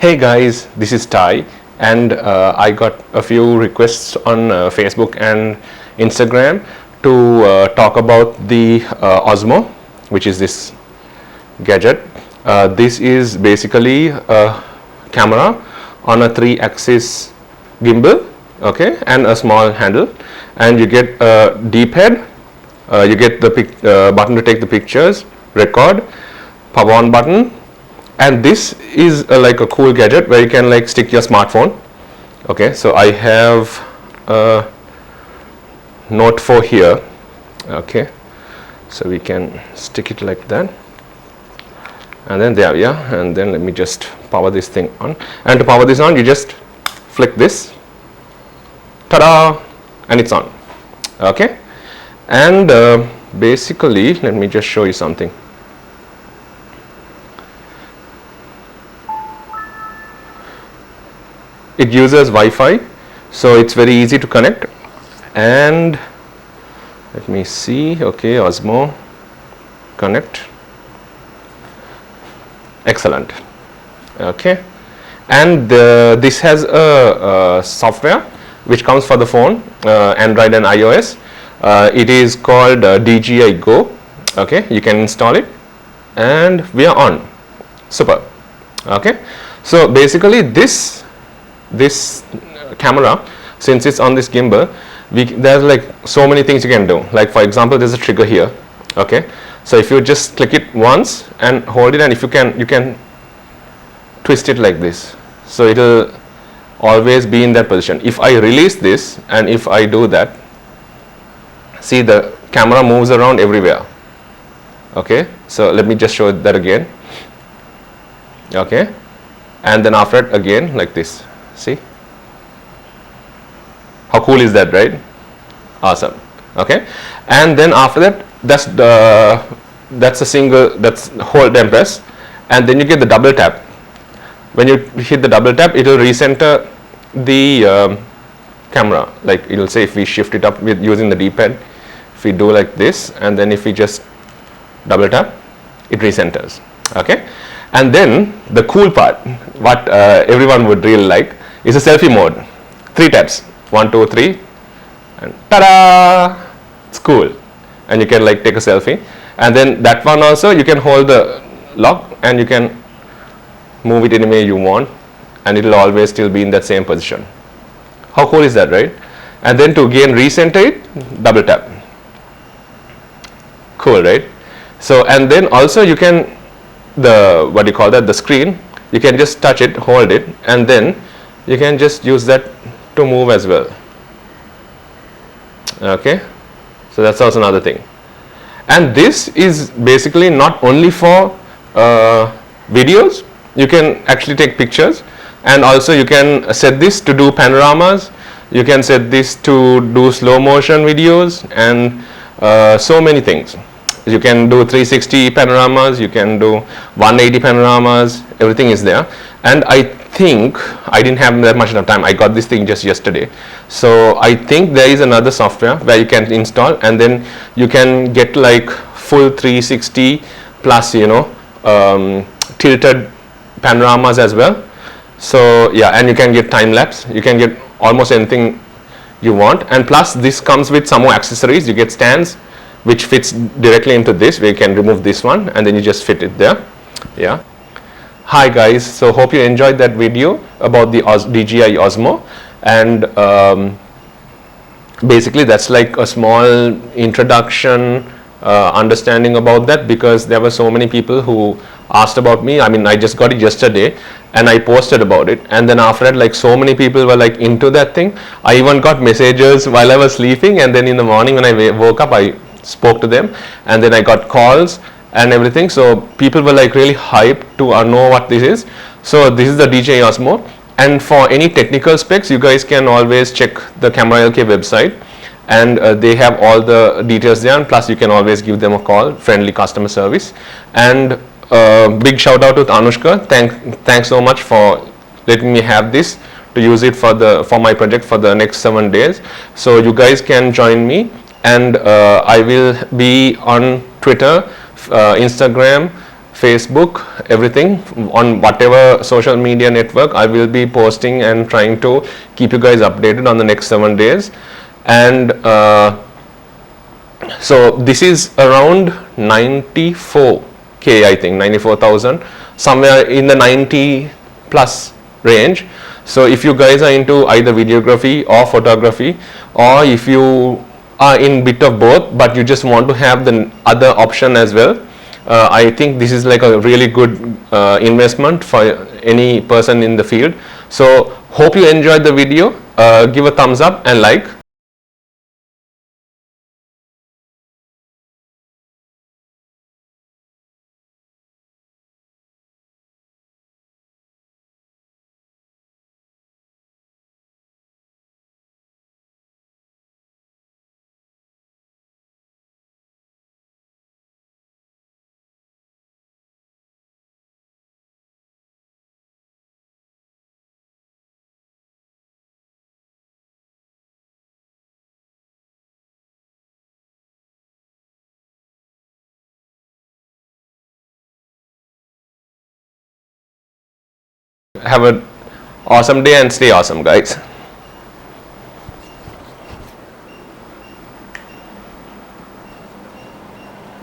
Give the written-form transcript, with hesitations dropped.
Hey guys, this is Ty, and I got a few requests on Facebook and Instagram to talk about the Osmo, which is this gadget. This is basically a camera on a 3-axis gimbal, okay, and a small handle, and you get a deep head, you get the button to take the pictures, record, power on button, and this is like a cool gadget where you can like stick your smartphone. Okay, so I have a Note 4 here. Okay, so we can stick it like that, and then there, yeah, and then let me just power this thing on. And to power this on, you just flick this, ta-da, and it's on. Okay, and basically let me just show you something. It uses Wi-Fi, so it's very easy to connect. And let me see, okay, Osmo connect, excellent. Okay, and this has a software which comes for the phone, Android and iOS. It is called DJI Go. Okay, you can install it, and we are on. Super. Okay, so basically this camera, since it's on this gimbal, there's like so many things you can do. Like for example, there's a trigger here. Okay, so if you just click it once and hold it, and if you can twist it like this, so it will always be in that position. If I release this and if I do that, see, the camera moves around everywhere. Okay, so let me just show that again. Okay, and then after it again like this. See, how cool is that, right? Awesome. Okay, and then after that, that's a single, that's hold and press, and then you get the double tap. When you hit the double tap, it will recenter the camera. Like it will say if we shift it up with using the D-pad, if we do like this, and then if we just double tap, it recenters. Okay, and then the cool part, what everyone would really like, is a selfie mode. 3 taps, 1, 2, 3, and ta-da! It's cool, and you can like take a selfie. And then that one also, you can hold the lock and you can move it any way you want, and it will always still be in that same position. How cool is that, right? And then to again recenter it, double tap. Cool, right? So, and then also you can, the screen, you can just touch it, hold it, and then you can just use that to move as well. Okay, so that's also another thing. And this is basically not only for videos. You can actually take pictures, and also you can set this to do panoramas. You can set this to do slow motion videos, and so many things. You can do 360 panoramas, you can do 180 panoramas, everything is there. And I think I didn't have that much of time. I got this thing just yesterday. So I think there is another software where you can install, and then you can get like full 360 plus, you know, tilted panoramas as well. So yeah, and you can get time lapse. You can get almost anything you want. And plus this comes with some more accessories. You get stands which fits directly into this, where you can remove this one and then you just fit it there. Yeah. Hi guys, so hope you enjoyed that video about the DJI Osmo, and basically that's like a small introduction, understanding about that, because there were so many people who asked about me. I mean, I just got it yesterday and I posted about it, and then after that, like so many people were like into that thing. I even got messages while I was sleeping, and then in the morning when I woke up, I spoke to them, and then I got calls and everything. So people were like really hyped to know what this is. So this is the DJI Osmo, and for any technical specs, you guys can always check the Camera LK website, and they have all the details there, and plus you can always give them a call, friendly customer service. And big shout out to Anushka. Thanks so much for letting me have this to use it for my project for the next 7 days. So you guys can join me, and I will be on Twitter, Instagram, Facebook, everything on whatever social media network. I will be posting and trying to keep you guys updated on the next 7 days. And so this is around 94k, I think 94,000, somewhere in the 90 plus range. So if you guys are into either videography or photography, or if you are in bit of both but you just want to have the other option as well, I think this is like a really good investment for any person in the field. So hope you enjoyed the video. Give a thumbs up and like. Have an awesome day and stay awesome, guys.